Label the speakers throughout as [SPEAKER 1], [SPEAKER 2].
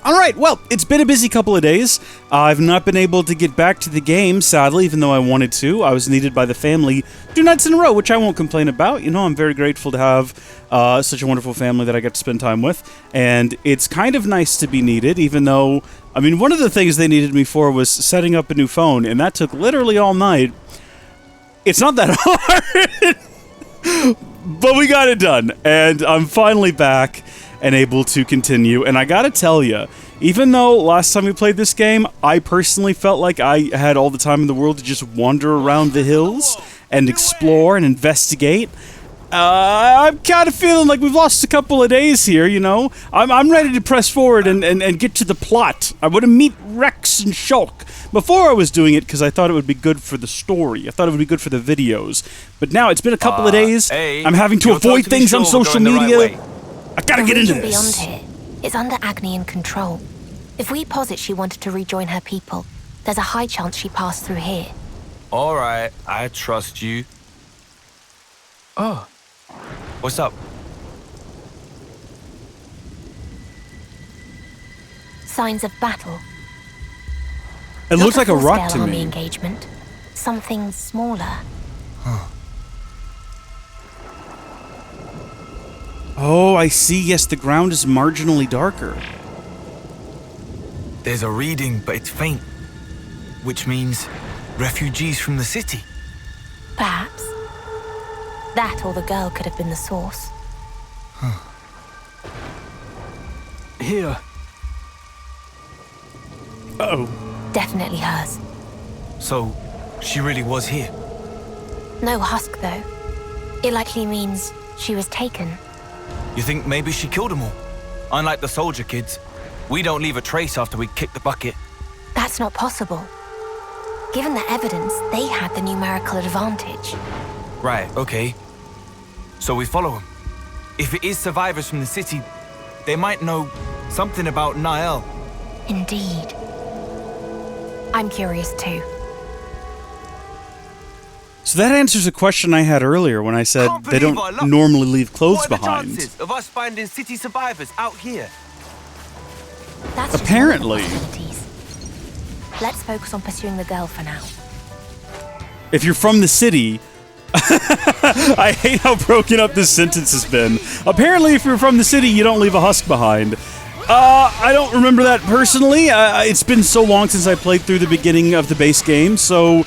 [SPEAKER 1] Alright, well, it's been a busy couple of days. I've not been able to get back to the game, sadly, even though I wanted to. I was needed by the family 2 nights in a row, which I won't complain about. You know, I'm very grateful to have such a wonderful family that I get to spend time with. And it's kind of nice to be needed, even though, I mean, one of the things they needed me for was setting up a new phone, and that took literally all night. It's not that hard, but we got it done, and I'm finally back and able to continue. And I gotta tell you, even though last time we played this game, I personally felt like I had all the time in the world to just wander around the hills and explore and investigate, I'm kind of feeling like we've lost a couple of days here, you know? I'm ready to press forward and get to the plot. I want to meet Rex and Shulk. Before I was doing it because I thought it would be good for the story. I thought it would be good for the videos. But now it's been a couple of days.
[SPEAKER 2] Hey,
[SPEAKER 1] I'm having to avoid things on social media. I gotta get into this.
[SPEAKER 3] Beyond here is under Agni and control. If we posit she wanted to rejoin her people, there's a high chance she passed through here.
[SPEAKER 2] All right, I trust you. Oh, what's up?
[SPEAKER 3] Signs of battle.
[SPEAKER 1] It looks like a rock to
[SPEAKER 3] on the
[SPEAKER 1] me.
[SPEAKER 3] Engagement. Something smaller.
[SPEAKER 2] Huh.
[SPEAKER 1] Oh, I see. Yes, the ground is marginally darker.
[SPEAKER 2] There's a reading, but it's faint, which means refugees from the city.
[SPEAKER 3] Perhaps. That or the girl could have been the source.
[SPEAKER 2] Huh. Here.
[SPEAKER 1] Uh-oh.
[SPEAKER 3] Definitely hers.
[SPEAKER 2] So, she really was here?
[SPEAKER 3] No husk, though. It likely means she was taken.
[SPEAKER 2] You think maybe she killed them all? Unlike the soldier kids, we don't leave a trace after we kick the bucket.
[SPEAKER 3] That's not possible. Given the evidence, they had the numerical advantage.
[SPEAKER 2] Right, okay. So we follow them. If it is survivors from the city, they might know something about Nael.
[SPEAKER 3] Indeed. I'm curious too.
[SPEAKER 1] So that answers a question I had earlier when I said they don't normally leave clothes behind.
[SPEAKER 2] What are the chances of us finding city survivors out here?
[SPEAKER 3] That's just
[SPEAKER 1] apparently.
[SPEAKER 3] one of the possibilities. Let's focus on pursuing the girl for now.
[SPEAKER 1] If you're from the city... I hate how broken up this sentence has been. Apparently, if you're from the city, you don't leave a husk behind. I don't remember that personally. It's been so long since I played through the beginning of the base game, so...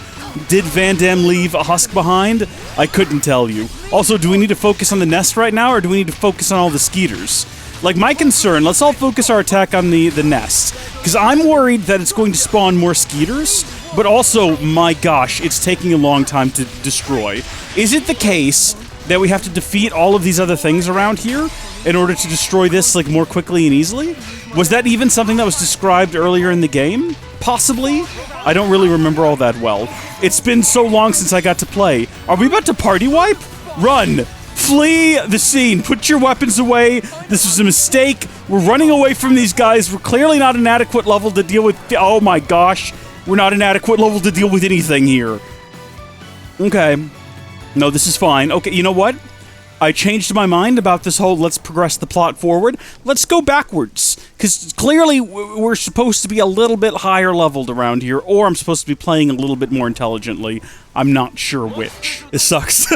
[SPEAKER 1] Did Van Damme leave a husk behind? I couldn't tell you. Also, do we need to focus on the nest right now, or do we need to focus on all the skeeters? Like, my concern, let's all focus our attack on the nest. Because I'm worried that it's going to spawn more skeeters, but also, my gosh, it's taking a long time to destroy. Is it the case that we have to defeat all of these other things around here in order to destroy this, like, more quickly and easily? Was that even something that was described earlier in the game? Possibly? I don't really remember all that well. It's been so long since I got to play. Are we about to party wipe? Run! Flee the scene! Put your weapons away! This was a mistake! We're running away from these guys! We're clearly not an adequate level to deal with... Oh my gosh! We're not an adequate level to deal with anything here. Okay. No, this is fine. Okay, you know what? I changed my mind about this whole let's progress the plot forward. Let's go backwards. Because clearly we're supposed to be a little bit higher leveled around here, or I'm supposed to be playing a little bit more intelligently. I'm not sure which. It sucks.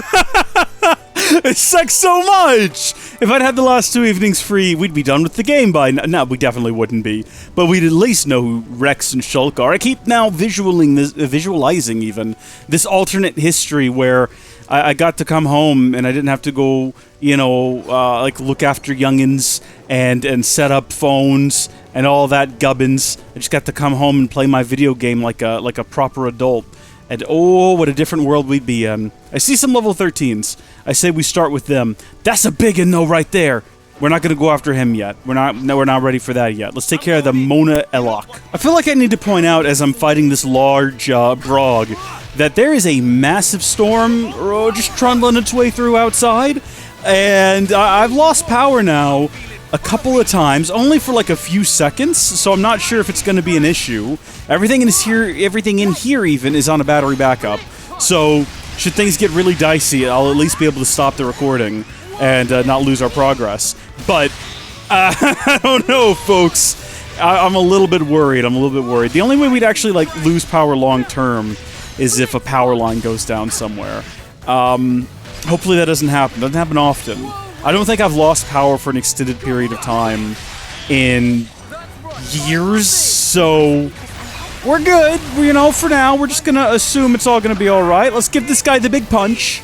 [SPEAKER 1] It sucks so much! If I'd had the last 2 evenings free, we'd be done with the game by now. No, we definitely wouldn't be. But we'd at least know who Rex and Shulk are. I keep now visualizing even this alternate history where I got to come home and I didn't have to go, you know, like look after youngins and set up phones and all that gubbins. I just got to come home and play my video game like a proper adult. And oh, what a different world we'd be in. I see some level 13s. I say we start with them. That's a big one though right there. We're not going to go after him yet. We're not ready for that yet. Let's take care of the Mona Elok. I feel like I need to point out as I'm fighting this large Brog that there is a massive storm just trundling its way through outside. And I've lost power now a couple of times, only for like a few seconds, so I'm not sure if it's going to be an issue. Everything in here even is on a battery backup. So should things get really dicey, I'll at least be able to stop the recording and not lose our progress. But I don't know, folks. I'm a little bit worried. The only way we'd actually, like, lose power long-term is if a power line goes down somewhere. Hopefully that doesn't happen. Doesn't happen often. I don't think I've lost power for an extended period of time in years, so we're good. You know, for now, we're just gonna assume it's all gonna be alright. Let's give this guy the big punch.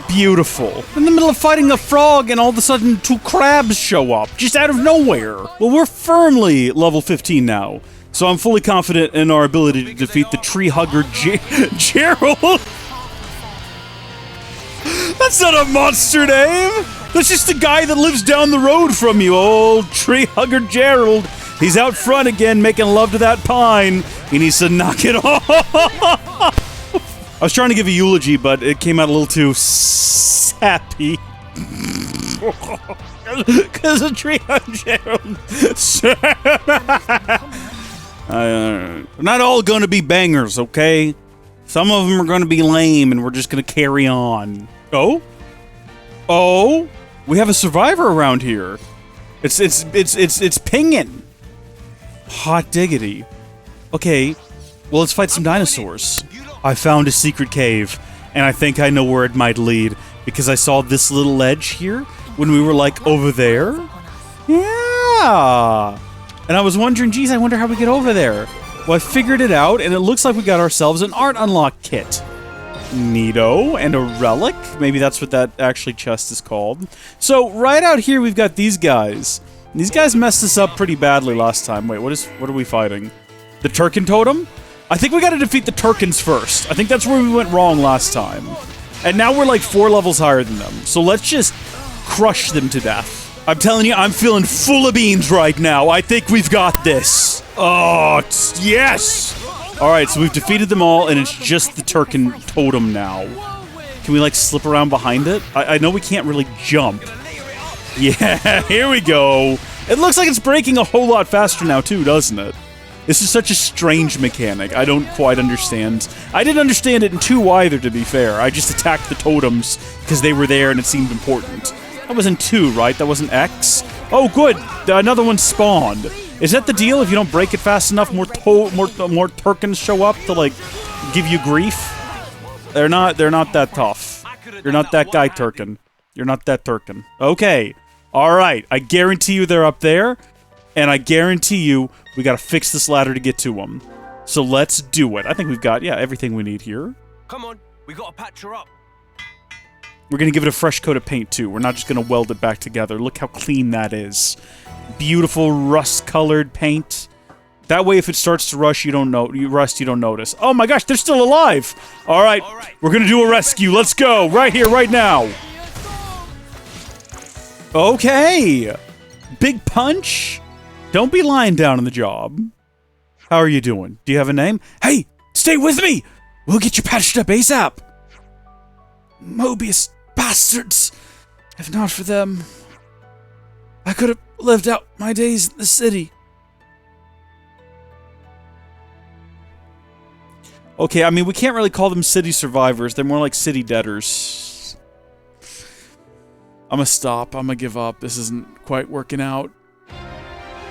[SPEAKER 1] Beautiful. In the middle of fighting a frog, and all of a sudden 2 crabs show up, just out of nowhere. Well, we're firmly level 15 now, so I'm fully confident in our ability to defeat the tree hugger Gerald. That's not a monster name! That's just the guy that lives down the road from you, old tree hugger Gerald. He's out front again, making love to that pine. He needs to knock it off. I was trying to give a eulogy, but it came out a little too sappy. Because of tree hugger Gerald. Not all gonna be bangers, okay? Some of them are gonna be lame, and we're just gonna carry on. Oh? Oh? We have a survivor around here. It's pinging. Hot diggity. Okay, well, let's fight some dinosaurs. I found a secret cave, and I think I know where it might lead, because I saw this little ledge here when we were, like, over there. Yeah! And I was wondering, geez, I wonder how we get over there. Well, I figured it out, and it looks like we got ourselves an art unlock kit. Neato, and a relic. Maybe that's what that actually chest is called. So right out here we've got these guys. These guys messed us up pretty badly last time. Wait, what are we fighting? The Turkin totem? I think we gotta defeat the Turkins first. I think that's where we went wrong last time. And now we're like 4 levels higher than them. So let's just crush them to death. I'm telling you, I'm feeling full of beans right now. I think we've got this. Oh, yes! Alright, so we've defeated them all, and it's just the Turkin totem now. Can we, like, slip around behind it? I know we can't really jump. Yeah, here we go. It looks like it's breaking a whole lot faster now, too, doesn't it? This is such a strange mechanic. I don't quite understand. I didn't understand it in 2 either, to be fair. I just attacked the totems because they were there and it seemed important. That was in 2, right? That wasn't X? Oh, good. Another one spawned. Is that the deal? If you don't break it fast enough, more Turkins show up to, like, give you grief? They're not that tough. You're not that guy, Turkin. You're not that Turkin. Okay. Alright. I guarantee you they're up there. And I guarantee you we gotta fix this ladder to get to them. So let's do it. I think we've got, yeah, everything we need here.
[SPEAKER 2] Come on. We gotta patch her up.
[SPEAKER 1] We're gonna give it a fresh coat of paint, too. We're not just gonna weld it back together. Look how clean that is. Beautiful rust-colored paint. That way, if it starts to rush, you don't notice. Oh my gosh, they're still alive! Alright, we're gonna do a rescue. Let's go! Right here, right now! Okay! Big punch? Don't be lying down on the job. How are you doing? Do you have a name? Hey! Stay with me! We'll get you patched up ASAP! Moebius bastards! If not for them, I could have lived out my days in the city. Okay, I mean, we can't really call them city survivors. They're more like city debtors. I'm gonna stop. I'm gonna give up. This isn't quite working out.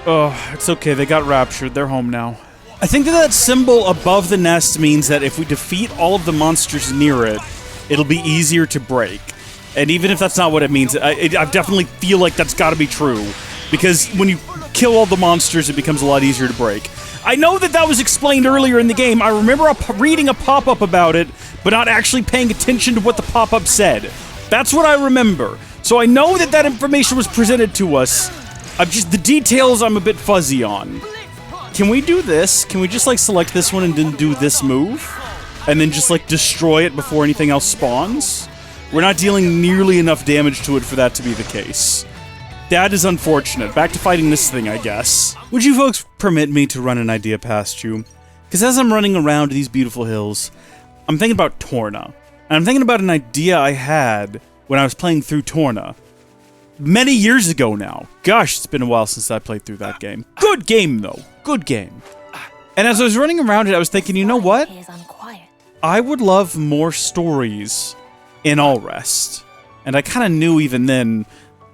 [SPEAKER 1] Oh, it's okay. They got raptured. They're home now. I think that symbol above the nest means that if we defeat all of the monsters near it, it'll be easier to break. And even if that's not what it means, I definitely feel like that's gotta be true. Because when you kill all the monsters, it becomes a lot easier to break. I know that that was explained earlier in the game. I remember reading a pop-up about it, but not actually paying attention to what the pop-up said. That's what I remember. So I know that that information was presented to us. The details I'm a bit fuzzy on. Can we do this? Can we just, like, select this one and then do this move? And then just, like, destroy it before anything else spawns? We're not dealing nearly enough damage to it for that to be the case. That is unfortunate. Back to fighting this thing, I guess. Would you folks permit me to run an idea past you? Because as I'm running around these beautiful hills, I'm thinking about Torna. And I'm thinking about an idea I had when I was playing through Torna. Many years ago now. Gosh, it's been a while since I played through that game. Good game, though. Good game. And as I was running around it, I was thinking, you know what? I would love more stories in Allrest. And I kind of knew even then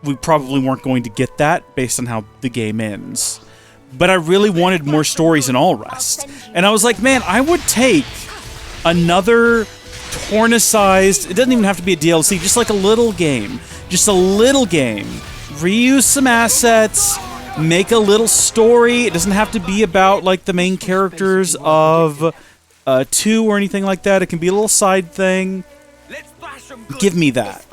[SPEAKER 1] we probably weren't going to get that based on how the game ends. but I really wanted more stories in All Rest. And I was like, man, I would take another Torna-sized, it doesn't even have to be a DLC, just like a little game. Just a little game. Reuse some assets, make a little story. It doesn't have to be about, like, the main characters of 2 or anything like that. It can be a little side thing. Give me that.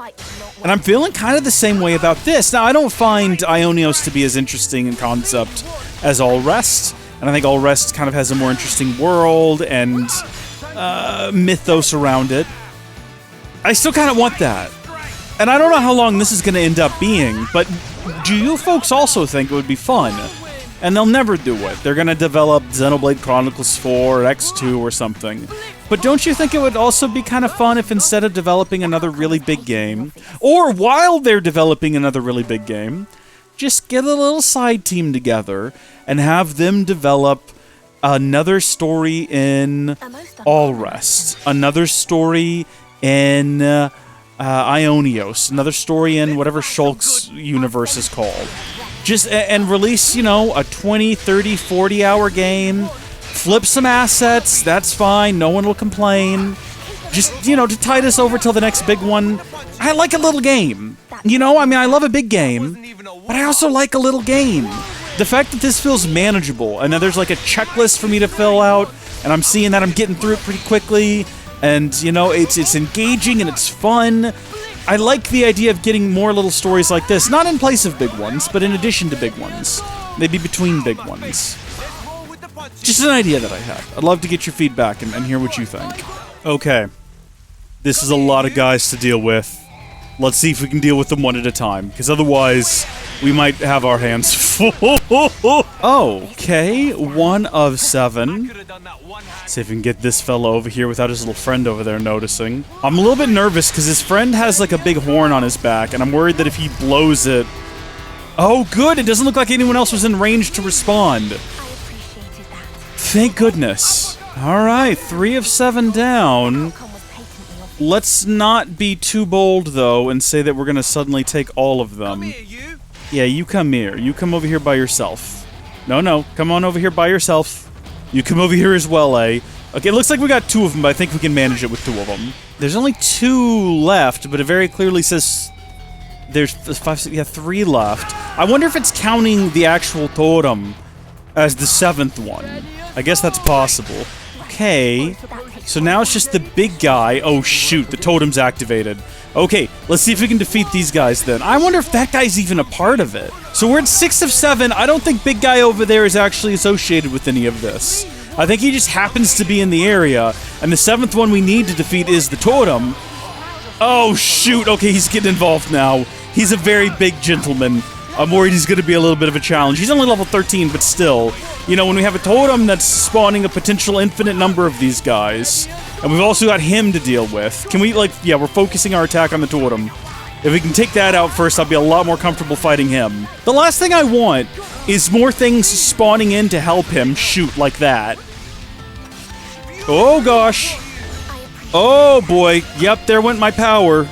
[SPEAKER 1] And I'm feeling kind of the same way about this. Now, I don't find Ionios to be as interesting in concept as All Rest, and I think All Rest kind of has a more interesting world and mythos around it. I still kind of want that. And I don't know how long this is going to end up being, but do you folks also think it would be fun? And they'll never do it. They're going to develop Xenoblade Chronicles 4 or X2 or something. But don't you think it would also be kind of fun if instead of developing another really big game, or while they're developing another really big game, just get a little side team together and have them develop another story in All Rest, another story in Ionios, another story in whatever Shulk's universe is called. Just and release, you know, a 20, 30, 40-hour game. Flip some assets. That's fine. No one will complain. Just, you know, to tide us over till the next big one. I like a little game. You know, I mean, I love a big game, but I also like a little game. The fact that this feels manageable, and then there's like a checklist for me to fill out, and I'm seeing that I'm getting through it pretty quickly, and, you know, it's engaging and it's fun. I like the idea of getting more little stories like this, not in place of big ones, but in addition to big ones. Maybe between big ones. Just an idea that I had. I'd love to get your feedback and hear what you think. Okay. This is a lot of guys to deal with. Let's see if we can deal with them one at a time, because otherwise we might have our hands full. Okay, 1 of 7. See if we can get this fella over here without his little friend over there noticing. I'm a little bit nervous because his friend has like a big horn on his back, and I'm worried that if he blows it... Oh, good! It doesn't look like anyone else was in range to respond. Thank goodness. Alright, 3 of 7 down. Let's not be too bold, though, and say that we're gonna suddenly take all of them. Yeah, you come here. You come over here by yourself. No, come on over here by yourself. You come over here as well, eh? Okay, it looks like we got 2 of them, but I think we can manage it with 2 of them. There's only 2 left, but it very clearly says... There's 5, 6, yeah, 3 left. I wonder if it's counting the actual totem as the 7th one. I guess that's possible. Okay, so now it's just the big guy. Oh shoot, the totem's activated. Okay, let's see if we can defeat these guys then. I wonder if that guy's even a part of it. So we're at 6 of 7. I don't think big guy over there is actually associated with any of this. I think he just happens to be in the area, and the 7th one we need to defeat is the totem. Oh shoot, okay, he's getting involved now. He's a very big gentleman. I'm worried he's going to be a little bit of a challenge. He's only level 13, but still. You know, when we have a totem that's spawning a potential infinite number of these guys, and we've also got him to deal with. Can we, like, yeah, we're focusing our attack on the totem. If we can take that out first, I'll be a lot more comfortable fighting him. The last thing I want is more things spawning in to help him shoot like that. Oh, gosh. Oh, boy. Yep, there went my power.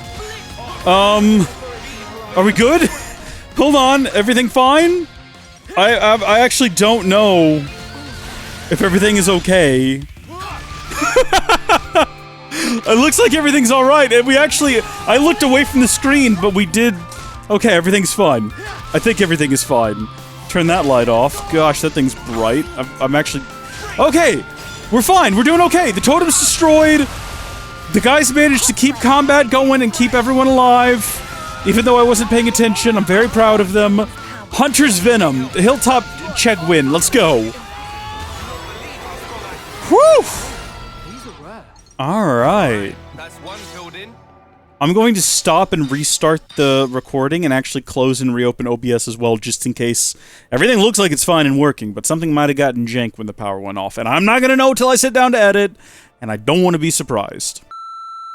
[SPEAKER 1] Are we good? Hold on, everything fine? I actually don't know if everything is okay. It looks like everything's alright, and we actually... I looked away from the screen, but we did... Okay, everything's fine. I think everything is fine. Turn that light off. Gosh, that thing's bright. I'm actually... Okay, we're fine. We're doing okay. The totem's destroyed. The guys managed to keep combat going and keep everyone alive. Even though I wasn't paying attention, I'm very proud of them. Hunter's Venom. The Hilltop check win. Let's go. Whew! Alright. I'm going to stop and restart the recording and actually close and reopen OBS as well, just in case. Everything looks like it's fine and working, but something might have gotten jank when the power went off. And I'm not going to know till I sit down to edit, and I don't want to be surprised.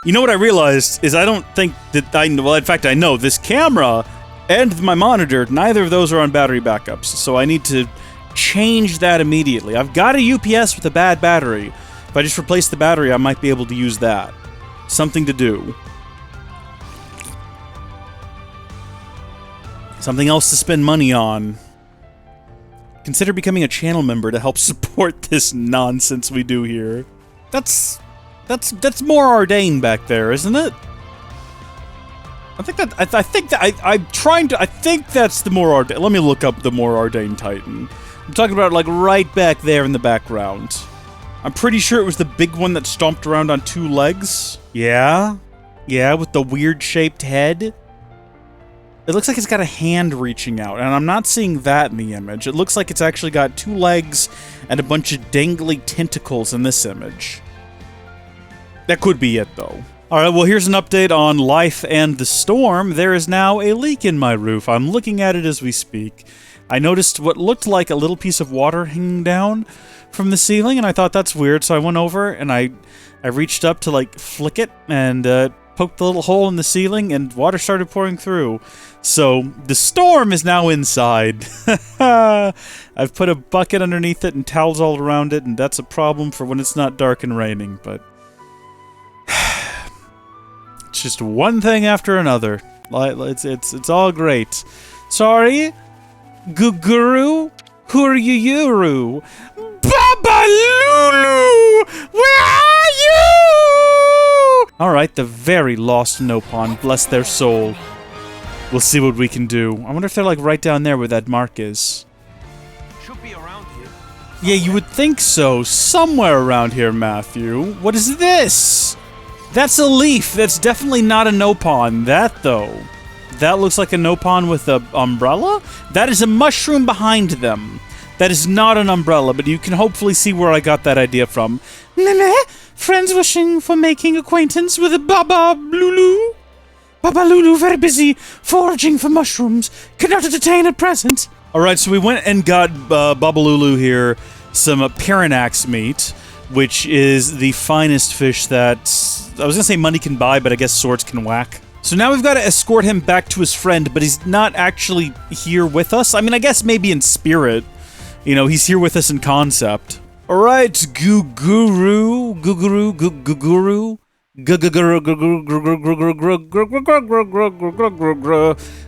[SPEAKER 1] You know what I realized is I don't think that well, in fact, I know this camera and my monitor, neither of those are on battery backups, so I need to change that immediately. I've got a UPS with a bad battery. If I just replace the battery, I might be able to use that. Something to do. Something else to spend money on. Consider becoming a channel member to help support this nonsense we do here. That's more Ardain back there, isn't it? I think that's the more Ardain. Let me look up the more Ardain Titan. I'm talking about like right back there in the background. I'm pretty sure it was the big one that stomped around on 2 legs. Yeah? Yeah, with the weird shaped head. It looks like it's got a hand reaching out, and I'm not seeing that in the image. It looks like it's actually got 2 legs and a bunch of dangly tentacles in this image. That could be it, though. Alright, well, here's an update on life and the storm. There is now a leak in my roof. I'm looking at it as we speak. I noticed what looked like a little piece of water hanging down from the ceiling, and I thought that's weird, so I went over and I reached up to, like, flick it and poked the little hole in the ceiling, and water started pouring through. So, the storm is now inside. I've put a bucket underneath it and towels all around it, and that's a problem for when it's not dark and raining, but it's just one thing after another. It's all great. Sorry? Guguru? Huruyuru? Baba Lulu! Where are you? Alright, the very lost Nopon. Bless their soul. We'll see what we can do. I wonder if they're like right down there where that mark is.
[SPEAKER 2] Should be around here.
[SPEAKER 1] Yeah, you would think so. Somewhere around here, Matthew. What is this? That's a leaf. That's definitely not a Nopon. That, though. That looks like a Nopon with an umbrella? That is a mushroom behind them. That is not an umbrella, but you can hopefully see where I got that idea from. Meh, friends wishing for making acquaintance with a Baba Lulu? Baba Lulu very busy foraging for mushrooms. Cannot entertain at present. Alright, so we went and got Baba Lulu here some Piranax meat, which is the finest fish that, I was gonna say money can buy, but I guess swords can whack. So now we've got to escort him back to his friend, but he's not actually here with us. I mean, I guess maybe in spirit. You know, he's here with us in concept. Alright, Guguru.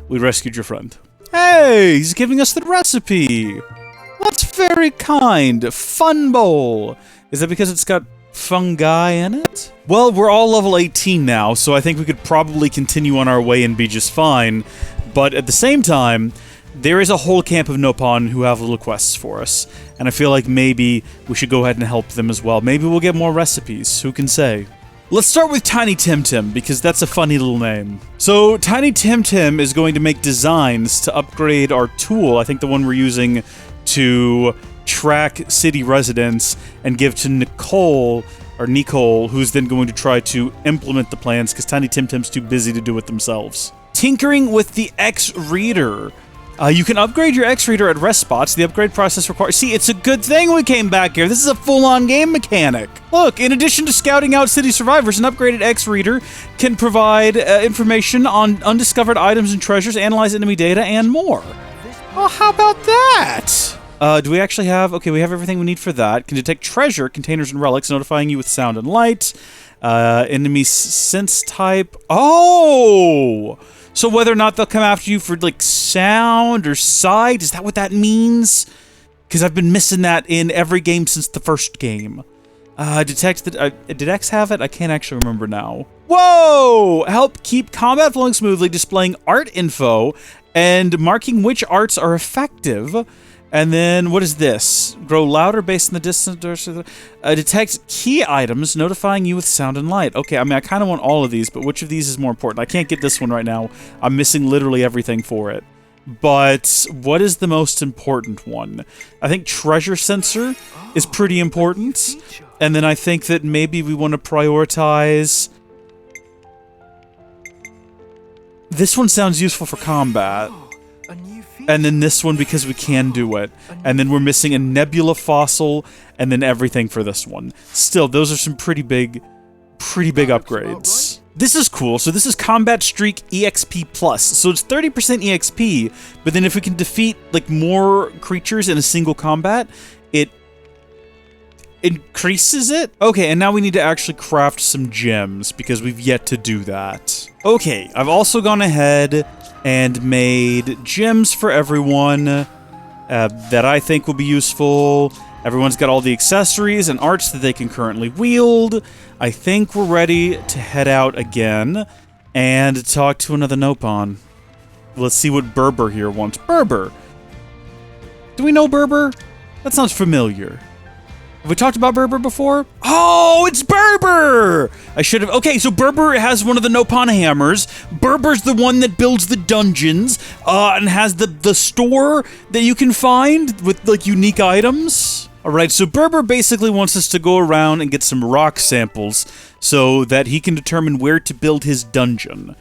[SPEAKER 1] We rescued your friend. Hey, he's giving us the recipe. That's very kind. Fun bowl. Is that because it's got fungi in it? Well, we're all level 18 now, so I think we could probably continue on our way and be just fine. But at the same time, there is a whole camp of Nopon who have little quests for us, and I feel like maybe we should go ahead and help them as well. Maybe we'll get more recipes, who can say? Let's start with Tiny Tim Tim, because that's a funny little name. So, Tiny Tim Tim is going to make designs to upgrade our tool, I think the one we're using to track city residents, and give to Nikol, who's then going to try to implement the plans, because Tiny Tim Tim's too busy to do it themselves. Tinkering with the X-Reader. You can upgrade your X-Reader at rest spots. The upgrade process requires... See, it's a good thing we came back here. This is a full-on game mechanic. Look, in addition to scouting out city survivors, an upgraded X-Reader can provide information on undiscovered items and treasures, analyze enemy data, and more. Oh, how about that? Do we actually have... Okay, we have everything we need for that. Can detect treasure, containers, and relics, notifying you with sound and light. Enemy sense type. Oh! So whether or not they'll come after you for, like, sound or sight, is that what that means? Because I've been missing that in every game since the first game. Detect the... did X have it? I can't actually remember now. Whoa! Help keep combat flowing smoothly, displaying art info, and marking which arts are effective. And then, what is this? Grow louder based on the distance. Detect key items, notifying you with sound and light. Okay, I mean, I kind of want all of these, but which of these is more important? I can't get this one right now. I'm missing literally everything for it. But what is the most important one? I think treasure sensor is pretty important. And then I think that maybe we want to prioritize... This one sounds useful for combat. And then this one because we can do it. And then we're missing a nebula fossil, and then everything for this one. Still, those are some pretty big upgrades. This is cool. So this is Combat Streak EXP+. So it's 30% EXP, but then if we can defeat like more creatures in a single combat, it increases it? Okay, and now we need to actually craft some gems, because we've yet to do that. Okay, I've also gone ahead and made gems for everyone. that I think will be useful. Everyone's got all the accessories and arts that they can currently wield. I think we're ready to head out again and talk to another Nopon. Let's see what Berber here wants. Berber! Do we know Berber? That sounds familiar. Have we talked about Berber before? Oh, it's Berber! I should have... Okay, so Berber has one of the Nopon hammers. Berber's the one that builds the dungeons, and has the store that you can find with, like, unique items. Alright, so Berber basically wants us to go around and get some rock samples so that he can determine where to build his dungeon.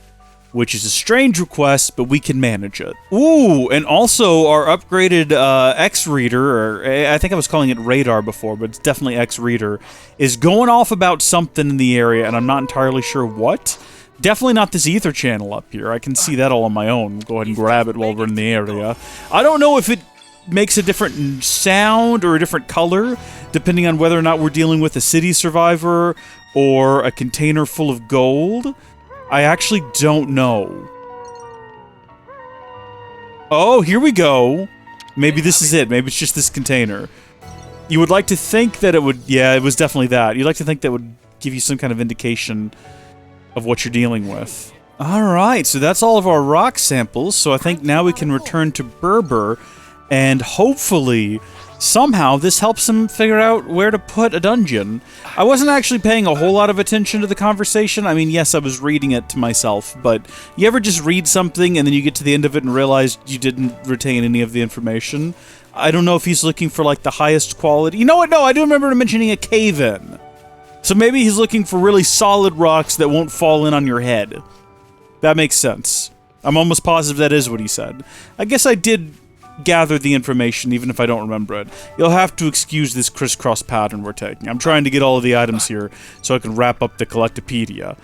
[SPEAKER 1] Which is a strange request, but we can manage it. Ooh, and also our upgraded X-Reader, or I think I was calling it Radar before, but it's definitely X-Reader, is going off about something in the area, and I'm not entirely sure what. Definitely not this ether channel up here. I can see that all on my own. Go ahead and grab it while we're in the area. I don't know if it makes a different sound or a different color, depending on whether or not we're dealing with a city survivor or a container full of gold. I actually don't know. Oh, here we go. Maybe this is it. Maybe it's just this container. You would like to think that it would... Yeah, it was definitely that. You'd like to think that would give you some kind of indication of what you're dealing with. Alright, so that's all of our rock samples. So I think now we can return to Berber, and hopefully... somehow, this helps him figure out where to put a dungeon. I wasn't actually paying a whole lot of attention to the conversation. I mean, yes, I was reading it to myself, but you ever just read something and then you get to the end of it and realize you didn't retain any of the information? I don't know if he's looking for, like, the highest quality. You know what? No, I do remember him mentioning a cave-in. So maybe he's looking for really solid rocks that won't fall in on your head. That makes sense. I'm almost positive that is what he said. I guess I did... gather the information, even if I don't remember it. You'll have to excuse this crisscross pattern we're taking. I'm trying to get all of the items here so I can wrap up the Collectopedia.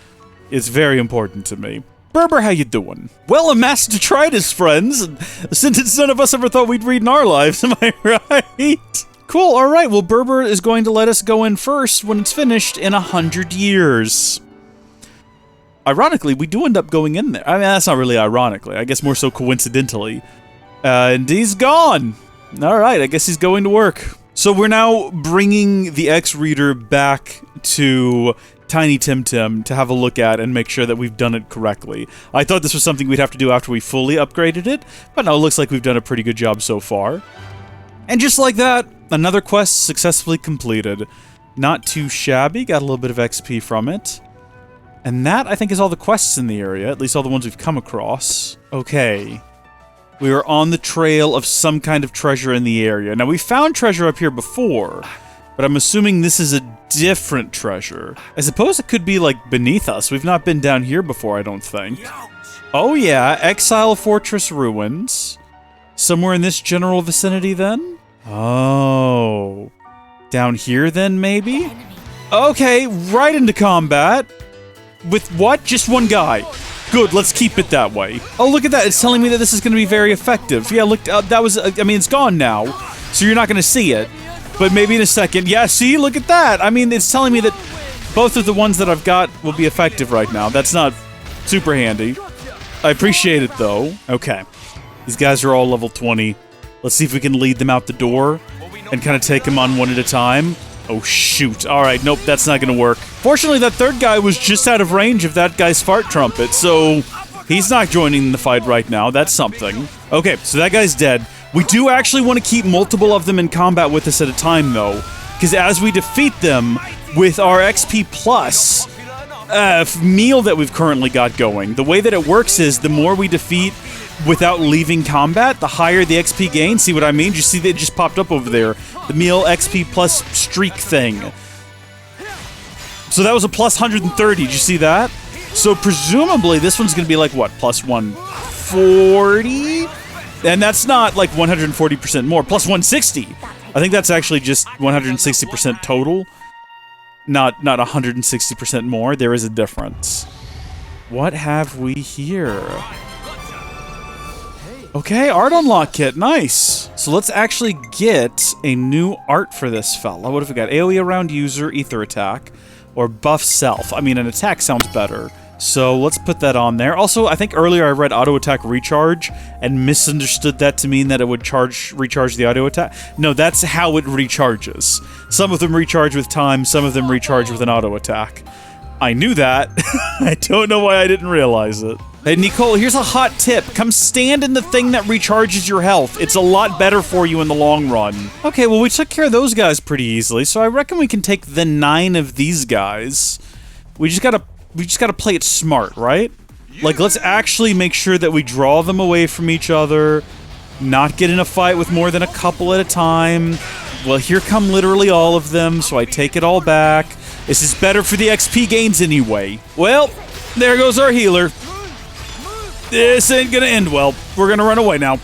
[SPEAKER 1] It's very important to me. Berber, how you doing? Well, a mass detritus, friends! A sentence none of us ever thought we'd read in our lives, am I right? Cool, alright, well, Berber is going to let us go in first when it's finished in 100 years. Ironically, we do end up going in there. I mean, that's not really ironically. I guess more so coincidentally. And he's gone! Alright, I guess he's going to work. So we're now bringing the X-Reader back to Tiny Tim Tim to have a look at and make sure that we've done it correctly. I thought this was something we'd have to do after we fully upgraded it, but no, it looks like we've done a pretty good job so far. And just like that, another quest successfully completed. Not too shabby, got a little bit of XP from it. And that, I think, is all the quests in the area, at least all the ones we've come across. Okay. We are on the trail of some kind of treasure in the area. Now, we found treasure up here before, but I'm assuming this is a different treasure. I suppose it could be, like, beneath us. We've not been down here before, I don't think. Oh, yeah. Exile Fortress Ruins. Somewhere in this general vicinity, then? Oh. Down here, then, maybe? Okay, right into combat. With what? Just one guy. Good, let's keep it that way. Oh, look at that. It's telling me that this is going to be very effective. Yeah, look, that was... I mean, it's gone now, so you're not going to see it. But maybe in a second. Yeah, see? Look at that. I mean, it's telling me that both of the ones that I've got will be effective right now. That's not super handy. I appreciate it, though. Okay. These guys are all level 20. Let's see if we can lead them out the door and kind of take them on one at a time. Oh, shoot. Alright, nope, that's not gonna work. Fortunately, that third guy was just out of range of that guy's fart trumpet, so he's not joining the fight right now. That's something. Okay, so that guy's dead. We do actually want to keep multiple of them in combat with us at a time, though, because as we defeat them with our XP plus meal that we've currently got going, the way that it works is the more we defeat without leaving combat, the higher the XP gain. See what I mean? You see that it just popped up over there. The meal XP plus streak thing. So that was a plus 130. Did you see that? So presumably this one's going to be like, what, plus 140? And that's not like 140% more. Plus 160. I think that's actually just 160% total. Not 160% more. There is a difference. What have we here? Okay, art unlock kit, nice. So let's actually get a new art for this fella. What have we got? AoE around user, ether attack, or buff self. I mean, an attack sounds better. So let's put that on there. Also, I think earlier I read auto attack recharge and misunderstood that to mean that it would recharge the auto attack. No, that's how it recharges. Some of them recharge with time, some of them recharge with an auto attack. I knew that. I don't know why I didn't realize it. Hey, Nikol, here's a hot tip. Come stand in the thing that recharges your health. It's a lot better for you in the long run. Okay, well, we took care of those guys pretty easily, so I reckon we can take the 9 of these guys. We just gotta play it smart, right? Like, let's actually make sure that we draw them away from each other, not get in a fight with more than a couple at a time. Well, here come literally all of them, so I take it all back. This is better for the XP gains anyway. Well, there goes our healer. This ain't gonna end well. We're gonna run away now.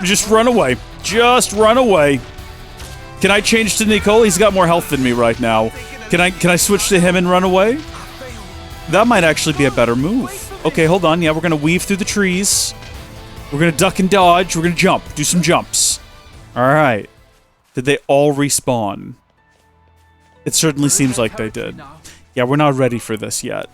[SPEAKER 1] Just run away. Just run away. Can I change to Nikol? He's got more health than me right now. Can I switch to him and run away? That might actually be a better move. Okay, hold on. Yeah, we're gonna weave through the trees. We're gonna duck and dodge. We're gonna jump. Do some jumps. Alright. Did they all respawn? It certainly seems like they did. Yeah, we're not ready for this yet.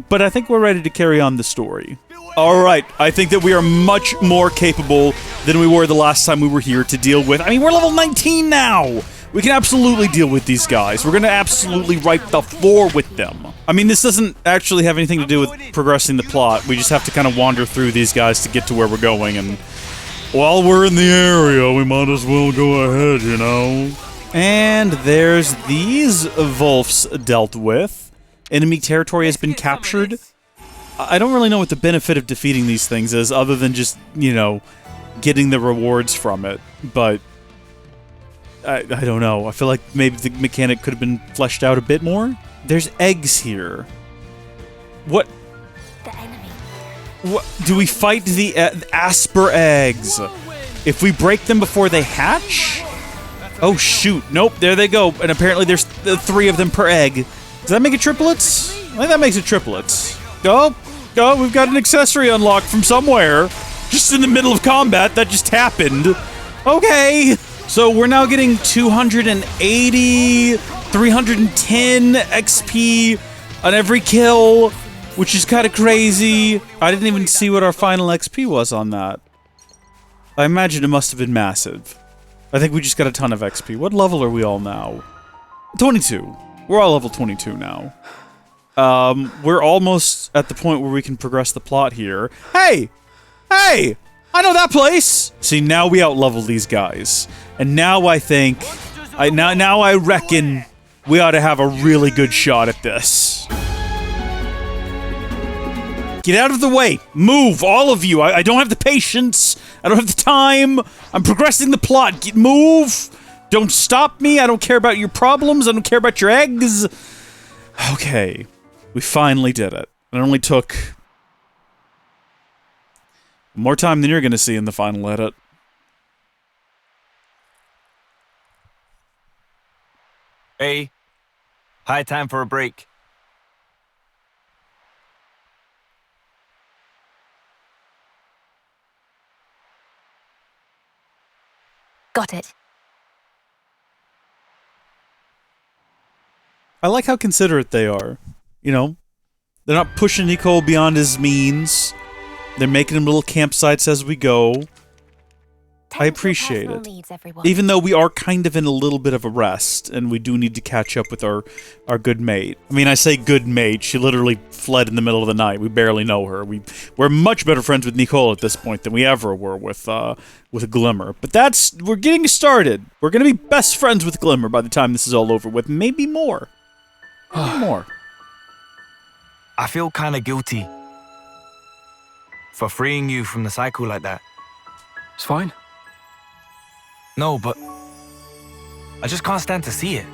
[SPEAKER 1] But I think we're ready to carry on the story. Alright, I think that we are much more capable than we were the last time we were here to deal with. I mean, we're level 19 now! We can absolutely deal with these guys. We're gonna absolutely wipe the floor with them. I mean, this doesn't actually have anything to do with progressing the plot. We just have to kind of wander through these guys to get to where we're going, and while we're in the area, we might as well go ahead, you know? And there's these Wolves dealt with. Enemy territory has been captured. I don't really know what the benefit of defeating these things is, other than just, you know, getting the rewards from it, but I don't know. I feel like maybe the mechanic could have been fleshed out a bit more. There's eggs here. What?
[SPEAKER 3] The enemy.
[SPEAKER 1] What? Do we fight the Asper eggs? If we break them before they hatch? Oh, shoot. Nope, there they go. And apparently there's 3 of them per egg. Does that make it triplets? I think that makes it triplets. Oh, we've got an accessory unlocked from somewhere. Just in the middle of combat, that just happened. Okay. So we're now getting 280, 310 XP on every kill, which is kind of crazy. I didn't even see what our final XP was on that. I imagine it must have been massive. I think we just got a ton of XP. What level are we all now? 22. We're all level 22 now. We're almost at the point where we can progress the plot here. Hey! Hey! I know that place! See, now we out-level these guys. And now I think... Now I reckon we ought to have a really good shot at this. Get out of the way! Move, all of you! I don't have the patience! I don't have the time! I'm progressing the plot! Move! Don't stop me! I don't care about your problems! I don't care about your eggs! Okay. We finally did it. It only took... more time than you're gonna see in the final edit.
[SPEAKER 2] Hey, high time for a break.
[SPEAKER 3] Got it.
[SPEAKER 1] I like how considerate they are. You know, they're not pushing Nikol beyond his means. They're making him little campsites as we go. I appreciate it. Even though we are kind of in a little bit of a rest, and we do need to catch up with our good mate. I mean, I say good mate, she literally fled in the middle of the night. We barely know her. We're much better friends with Nikol at this point than we ever were with Glimmer. But we're getting started. We're gonna be best friends with Glimmer by the time this is all over with. Maybe more. Maybe more.
[SPEAKER 2] I feel kind of guilty for freeing you from the cycle like that.
[SPEAKER 4] It's fine.
[SPEAKER 2] No, but I just can't stand to see it.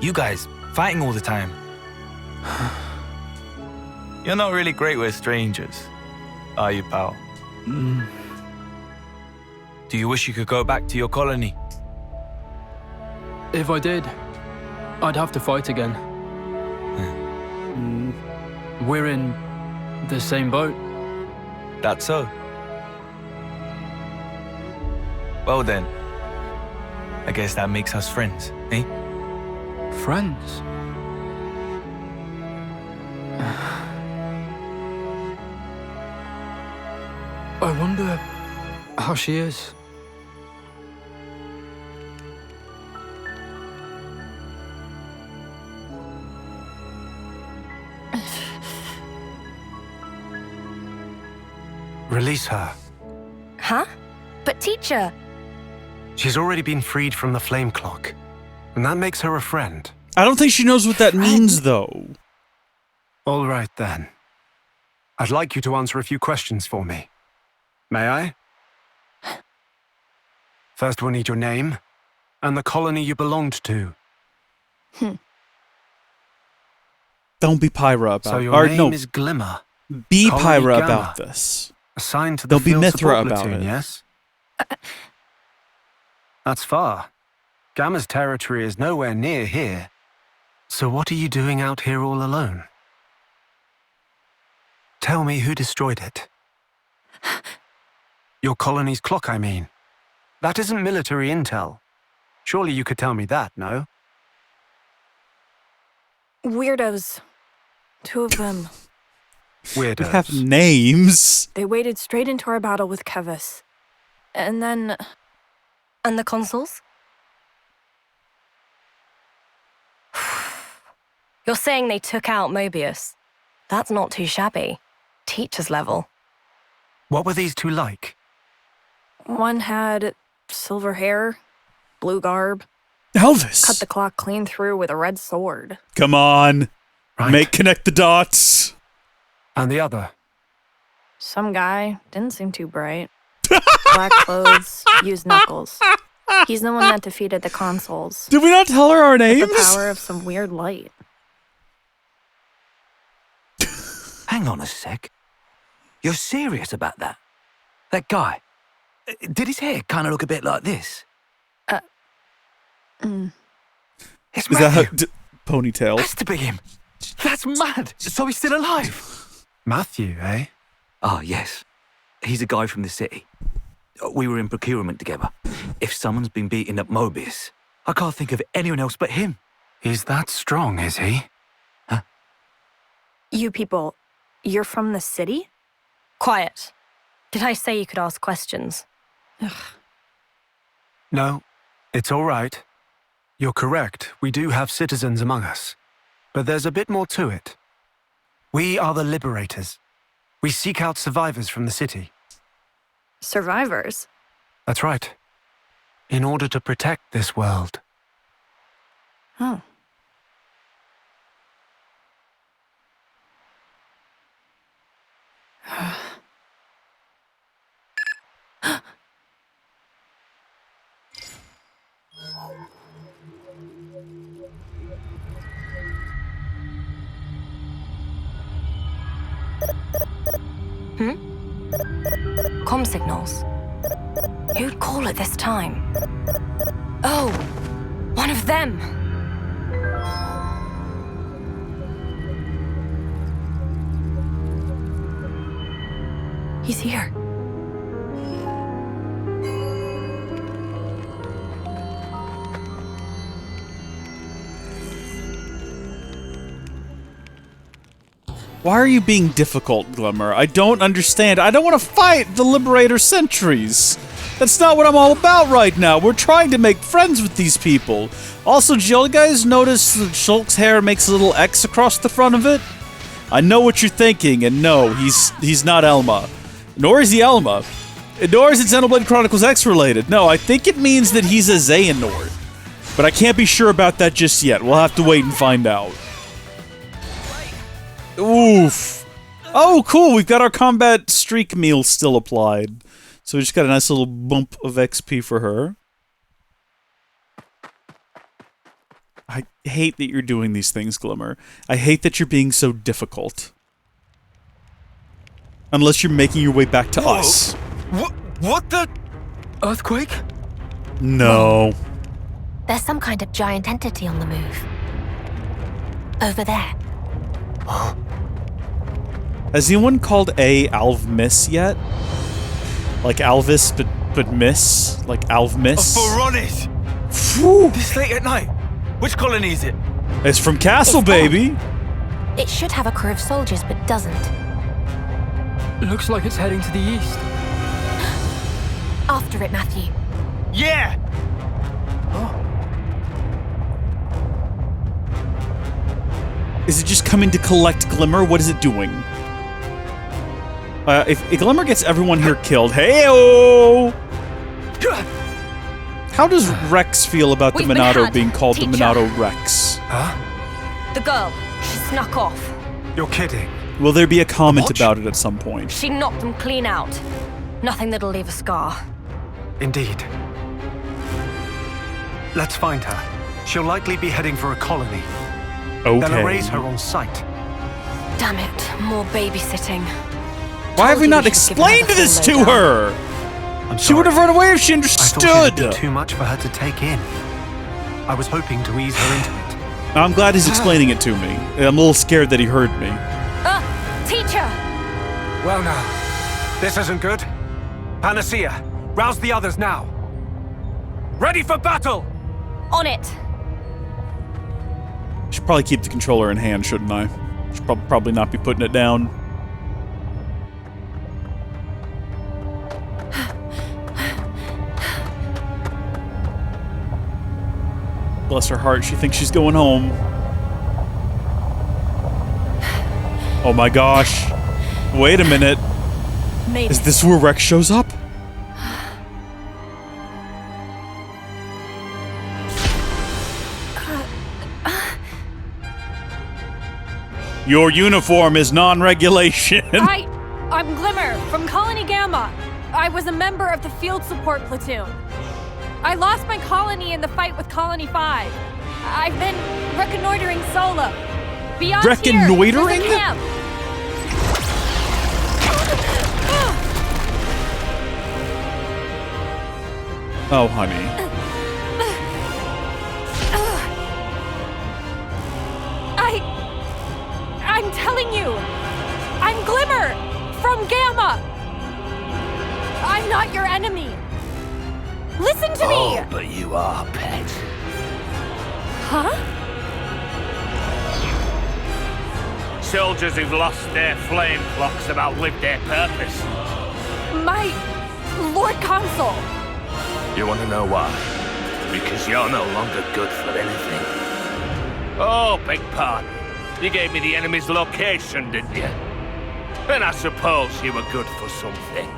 [SPEAKER 2] You guys fighting all the time. You're not really great with strangers, are you, pal? Do you wish you could go back to your colony?
[SPEAKER 4] If I did, I'd have to fight again. We're in the same boat.
[SPEAKER 2] That's so. Well then, I guess that makes us friends, eh?
[SPEAKER 4] Friends? wonder how she is.
[SPEAKER 5] Release her.
[SPEAKER 3] Huh? But teacher...
[SPEAKER 5] She's already been freed from the flame clock, and that makes her a friend.
[SPEAKER 1] I don't think she knows what that means, though.
[SPEAKER 5] All right, then. I'd like you to answer a few questions for me. May I? First, we'll need your name and the colony you belonged to.
[SPEAKER 1] Don't be Pyra about it.
[SPEAKER 5] So your name is Glimmer.
[SPEAKER 1] Be
[SPEAKER 5] Colony
[SPEAKER 1] Pyra
[SPEAKER 5] Gamma.
[SPEAKER 1] about this.
[SPEAKER 5] Assigned to the
[SPEAKER 1] Don't be
[SPEAKER 5] field
[SPEAKER 1] Mithra
[SPEAKER 5] support
[SPEAKER 1] about
[SPEAKER 5] platoon,
[SPEAKER 1] it.
[SPEAKER 5] yes? That's far. Gamma's territory is nowhere near here. So what are you doing out here all alone? Tell me who destroyed it. Your colony's clock, I mean. That isn't military intel. Surely you could tell me that, no?
[SPEAKER 6] Weirdos. 2 of them.
[SPEAKER 5] Weirdos.
[SPEAKER 1] We have names.
[SPEAKER 6] They waded straight into our battle with Kevis. And then...
[SPEAKER 3] And the consuls? You're saying they took out Moebius? That's not too shabby. Teacher's level.
[SPEAKER 5] What were these 2 like?
[SPEAKER 6] One had silver hair, blue garb,
[SPEAKER 1] Elvis.
[SPEAKER 6] cut the clock clean through with a red sword.
[SPEAKER 1] Come on.
[SPEAKER 5] Right.
[SPEAKER 1] Connect the dots.
[SPEAKER 5] And the other?
[SPEAKER 6] Some guy, didn't seem too bright. Black clothes, used knuckles. He's the one that defeated the consuls.
[SPEAKER 1] Did we not tell her our names?
[SPEAKER 6] The power of some weird light.
[SPEAKER 7] Hang on a sec. You're serious about that? That guy? Did his hair kind of look a bit like this? It's
[SPEAKER 1] Is that how,
[SPEAKER 7] Matthew.
[SPEAKER 1] ponytail?
[SPEAKER 7] Has to be him. That's mad. So he's still alive.
[SPEAKER 5] Matthew, eh?
[SPEAKER 7] Ah, yes. He's a guy from the city. We were in procurement together. If someone's been beating up Moebius, I can't think of anyone else but him.
[SPEAKER 5] He's that strong, is he?
[SPEAKER 6] You people, you're from the city?
[SPEAKER 3] Quiet. Did I say you could ask questions?
[SPEAKER 5] No, it's all right. You're correct. We do have citizens among us. But there's a bit more to it. We are the Liberators. We seek out survivors from the city.
[SPEAKER 6] Survivors?
[SPEAKER 5] That's right. In order to protect this world.
[SPEAKER 6] Oh.
[SPEAKER 3] Comm signals. Who'd call at this time? Oh, one of them.
[SPEAKER 6] He's here.
[SPEAKER 1] Why are you being difficult, Glimmer? I don't understand. I don't want to fight the Liberator sentries. That's not what I'm all about right now. We're trying to make friends with these people. Also, did you guys notice that Shulk's hair makes a little X across the front of it? I know what you're thinking, and no, he's not Elma. Nor is he Elma. Nor is it Xenoblade Chronicles X related. No, I think it means that he's a Xehanort. But I can't be sure about that just yet. We'll have to wait and find out. Oof. Oh, cool. We've got our combat streak meal still applied. So we just got a nice little bump of XP for her. I hate that you're doing these things, Glimmer. I hate that you're being so difficult. Unless you're making your way back to us.
[SPEAKER 2] What the?
[SPEAKER 4] Earthquake?
[SPEAKER 1] No.
[SPEAKER 3] There's some kind of giant entity on the move. Over there.
[SPEAKER 1] Has anyone called A Alvmiss yet? Like Alvis, but Miss? Like Alvmiss?
[SPEAKER 2] Veronis!
[SPEAKER 1] Phew.
[SPEAKER 2] This late at night. Which colony is it?
[SPEAKER 1] It's from Castle,
[SPEAKER 3] It's
[SPEAKER 1] baby!
[SPEAKER 3] It should have a crew of soldiers, but doesn't.
[SPEAKER 4] Looks like it's heading to the east.
[SPEAKER 3] after it, Matthew.
[SPEAKER 2] Yeah!
[SPEAKER 1] Is it just coming to collect Glimmer? What is it doing? If Glimmer gets everyone here killed, hey-o! How does Rex feel about the
[SPEAKER 3] We've been
[SPEAKER 1] Minato
[SPEAKER 3] had,
[SPEAKER 1] being called the
[SPEAKER 3] teacher.
[SPEAKER 1] Minato Rex?
[SPEAKER 3] The girl, she snuck off.
[SPEAKER 5] You're kidding.
[SPEAKER 1] Will there be a comment
[SPEAKER 5] What?
[SPEAKER 1] about it at some point?
[SPEAKER 3] She knocked them clean out. Nothing that'll leave a scar.
[SPEAKER 5] Indeed. Let's find her. She'll likely be heading for a colony. They'll
[SPEAKER 1] Okay.
[SPEAKER 5] erase her on sight.
[SPEAKER 3] Damn it, more babysitting.
[SPEAKER 1] Why have we
[SPEAKER 3] Told you
[SPEAKER 1] not
[SPEAKER 3] we should give her
[SPEAKER 1] explained
[SPEAKER 3] the
[SPEAKER 1] this
[SPEAKER 3] full
[SPEAKER 1] to
[SPEAKER 3] lowdown.
[SPEAKER 1] her?
[SPEAKER 5] I'm
[SPEAKER 1] She would have
[SPEAKER 5] sorry.
[SPEAKER 1] run away if she
[SPEAKER 5] I thought it
[SPEAKER 1] understood.
[SPEAKER 5] would be too much for her to take in. I was hoping to ease her into it.
[SPEAKER 1] I'm glad he's explaining it to me. I'm a little scared that he heard me.
[SPEAKER 3] Teacher!
[SPEAKER 5] Well now, this isn't good. Panacea, rouse the others now. Ready for battle!
[SPEAKER 3] On it!
[SPEAKER 1] Should probably keep the controller in hand, shouldn't I? Should probably not be putting it down. Bless her heart, she thinks she's going home. Oh my gosh. Wait a minute.
[SPEAKER 3] Made
[SPEAKER 1] Is
[SPEAKER 3] it.
[SPEAKER 1] this where Rex shows up? Your uniform is non-regulation.
[SPEAKER 8] I'm Glimmer from Colony Gamma. I was a member of the field support platoon. I lost my colony in the fight with Colony 5. I've been reconnoitering solo. Beyond
[SPEAKER 1] Reconnoitering?
[SPEAKER 8] Here, there's a camp.
[SPEAKER 1] Oh, honey.
[SPEAKER 8] I'm telling you, I'm Glimmer from Gamma. I'm not your enemy. Listen to me.
[SPEAKER 9] Oh, but you are, pet.
[SPEAKER 8] Huh?
[SPEAKER 9] Soldiers who've lost their flame clocks have outlived their purpose.
[SPEAKER 8] My Lord Consul.
[SPEAKER 9] You want to know why? Because you're no longer good for anything. Oh, beg pardon. You gave me the enemy's location, didn't you? And I suppose you were good for something.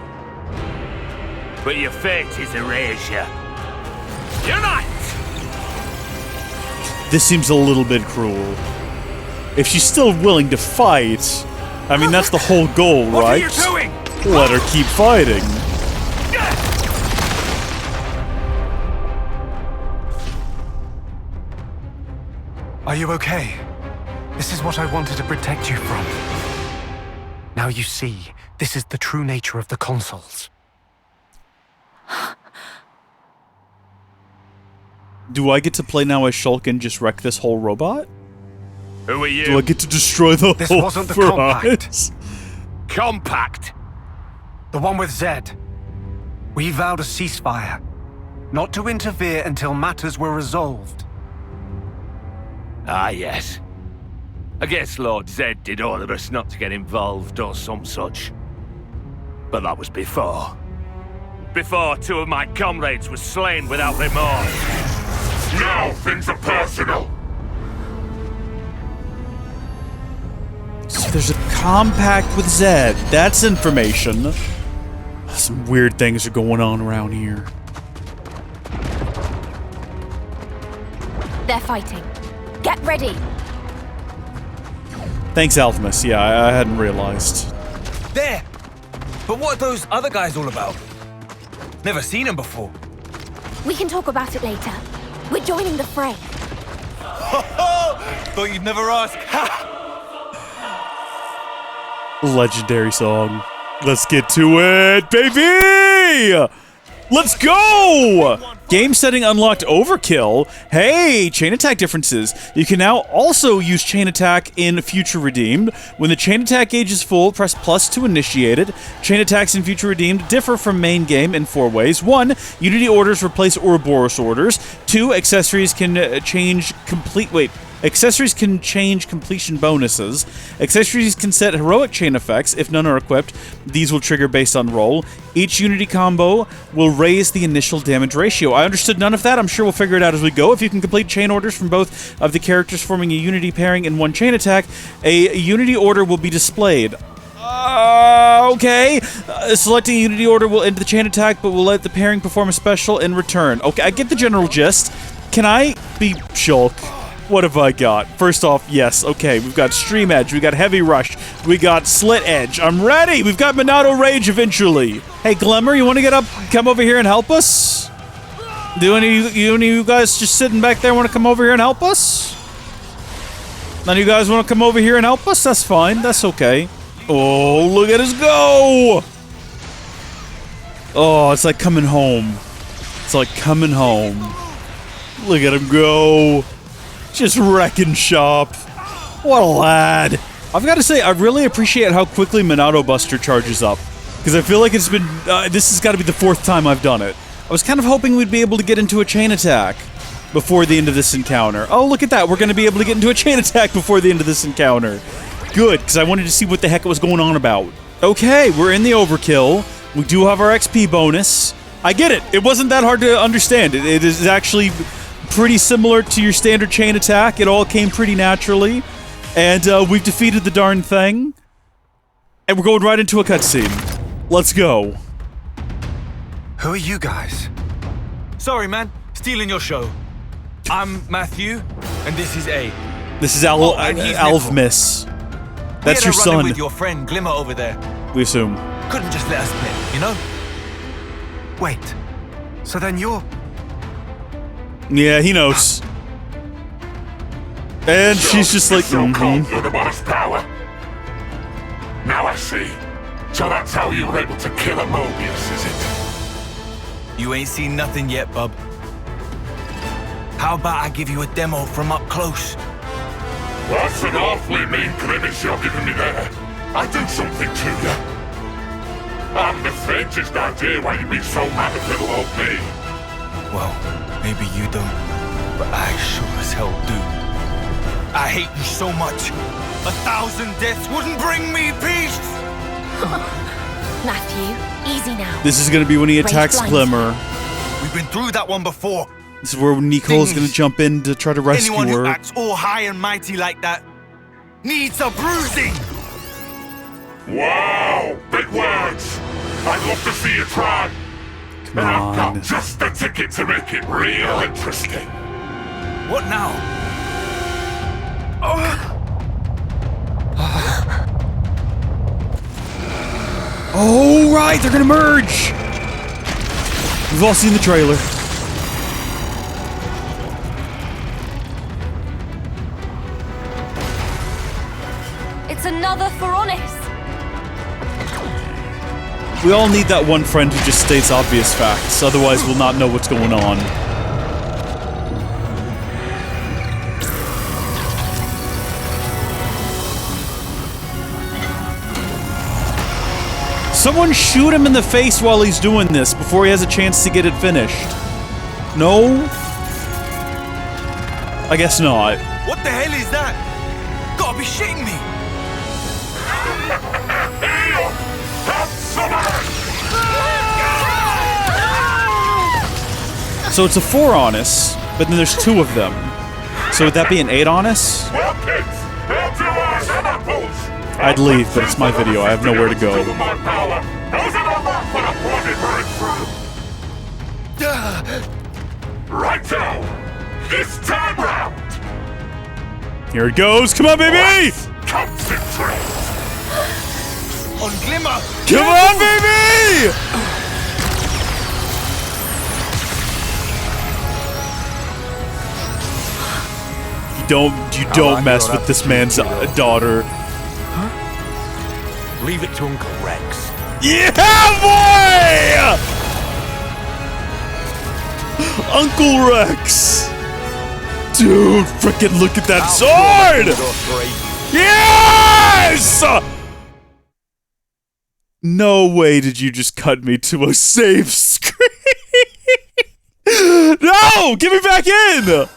[SPEAKER 9] But your fate is erasure. Unite!
[SPEAKER 1] This seems a little bit cruel. If she's still willing to fight, I mean, that's the whole goal,
[SPEAKER 9] What
[SPEAKER 1] right?
[SPEAKER 9] are you doing?
[SPEAKER 1] Let her keep fighting.
[SPEAKER 5] Are you okay? This is what I wanted to protect you from. Now you see, this is the true nature of the consoles.
[SPEAKER 1] Do I get to play now as Shulk and just wreck this whole robot?
[SPEAKER 9] Who are you?
[SPEAKER 1] Do I get to destroy the
[SPEAKER 5] This
[SPEAKER 1] whole
[SPEAKER 5] wasn't the
[SPEAKER 1] prize?
[SPEAKER 9] Compact.
[SPEAKER 5] The one with Zed. We vowed a ceasefire, not to interfere until matters were resolved.
[SPEAKER 9] Ah, yes. I guess Lord Zed did order us not to get involved or some such. But that was before. Before two of my comrades were slain without remorse. Now things are personal.
[SPEAKER 1] So there's a compact with Zed. That's information. Some weird things are going on around here.
[SPEAKER 3] They're fighting. Get ready.
[SPEAKER 1] Thanks, Alphemus. Yeah, I hadn't realized.
[SPEAKER 2] There! But what are those other guys all about? Never seen them before.
[SPEAKER 3] We can talk about it later. We're joining the fray.
[SPEAKER 2] Thought you'd never ask.
[SPEAKER 1] Legendary song. Let's get to it, baby! Let's go! Game setting unlocked overkill. Hey, chain attack differences. You can now also use chain attack in Future Redeemed. When the chain attack gauge is full, press plus to initiate it. Chain attacks in Future Redeemed differ from main game in 4 ways. 1, Unity orders replace Ouroboros orders. 2, accessories can change complete... Wait. Accessories can change completion bonuses. Accessories can set heroic chain effects. If none are equipped, these will trigger based on roll. Each unity combo will raise the initial damage ratio. I understood none of that. I'm sure we'll figure it out as we go. If you can complete chain orders from both of the characters forming a unity pairing in one chain attack, a unity order will be displayed. Okay. Selecting a unity order will end the chain attack, but will let the pairing perform a special in return. Okay, I get the general gist. Can I be Shulk? What have I got? First off, yes, okay, we've got Stream Edge, we got Heavy Rush, we got Slit Edge. I'm ready! We've got Monado Rage eventually. Hey, Glimmer, you want to get up, come over here and help us? Do any of you guys just sitting back there want to come over here and help us? None of you guys want to come over here and help us? That's fine, that's okay. Oh, look at us go! Oh, it's like coming home. It's like coming home. Look at him go. Just wrecking shop. What a lad. I've got to say, I really appreciate how quickly Monado Buster charges up. Because I feel like it's been... this has got to be the 4th time I've done it. I was kind of hoping we'd be able to get into a chain attack before the end of this encounter. Oh, look at that. We're going to be able to get into a chain attack before the end of this encounter. Good, because I wanted to see what the heck was going on about. Okay, we're in the overkill. We do have our XP bonus. I get it. It wasn't that hard to understand. It is actually... pretty similar to your standard chain attack. It all came pretty naturally. And we've defeated the darn thing. And we're going right into a cutscene. Let's go.
[SPEAKER 5] Who are you guys?
[SPEAKER 2] Sorry, man. Stealing your show. I'm Matthew, and this is A.
[SPEAKER 1] This is
[SPEAKER 2] and he's Nikol.
[SPEAKER 1] Alvmiss. That's your
[SPEAKER 2] We had a run-in
[SPEAKER 1] son.
[SPEAKER 2] with your friend Glimmer over there.
[SPEAKER 1] We assume.
[SPEAKER 2] Couldn't just let us play, you know?
[SPEAKER 5] Wait. So then you're...
[SPEAKER 1] Yeah, he knows. And she's just like,
[SPEAKER 10] so-called Universe power. Now I see. So that's how you were able to kill a Moebius, is it?
[SPEAKER 2] You ain't seen nothing yet, bub. How about I give you a demo from up close?
[SPEAKER 10] That's an awfully mean grimace you're giving me there. I did something to you. I'm the faintest idea why you'd be so mad at little old me.
[SPEAKER 2] Well, maybe you don't, but I sure as hell do. I hate you so much. 1,000 deaths wouldn't bring me peace!
[SPEAKER 3] Matthew, easy now.
[SPEAKER 1] this is gonna be when he attacks Glimmer.
[SPEAKER 2] We've been through that one before.
[SPEAKER 1] This is where Nikol's gonna jump in to try to rescue
[SPEAKER 2] Anyone who
[SPEAKER 1] her.
[SPEAKER 2] acts all high and mighty like that needs a bruising!
[SPEAKER 10] Wow, big words. I'd love to see you try.
[SPEAKER 1] Come
[SPEAKER 10] And I've
[SPEAKER 1] on.
[SPEAKER 10] got just the ticket to make it real interesting.
[SPEAKER 2] What now?
[SPEAKER 1] Oh, right, they're gonna merge! We've all seen the trailer.
[SPEAKER 8] It's another Thoronis.
[SPEAKER 1] We all need that one friend who just states obvious facts, otherwise we'll not know what's going on. Someone shoot him in the face while he's doing this before he has a chance to get it finished. No? I guess not.
[SPEAKER 2] What the hell is that? Gotta be shitting me!
[SPEAKER 1] So it's a 4 Honest, but then there's 2 of them. So would that be an 8 Honest?
[SPEAKER 10] Well, kids, how's your eyes and apples?
[SPEAKER 1] I'd leave, but it's my video. I have nowhere to go.
[SPEAKER 10] Righto! This time round!
[SPEAKER 1] Here it goes. Come on, baby!
[SPEAKER 10] Concentrate!
[SPEAKER 2] On Glimmer!
[SPEAKER 1] Come on, baby! You don't mess with this man's daughter.
[SPEAKER 9] Leave it to Uncle Rex.
[SPEAKER 1] Yeah, boy! Uncle Rex! Dude, frickin' look at that sword! Yes! No way did you just cut me to a save screen. No! Get me back in!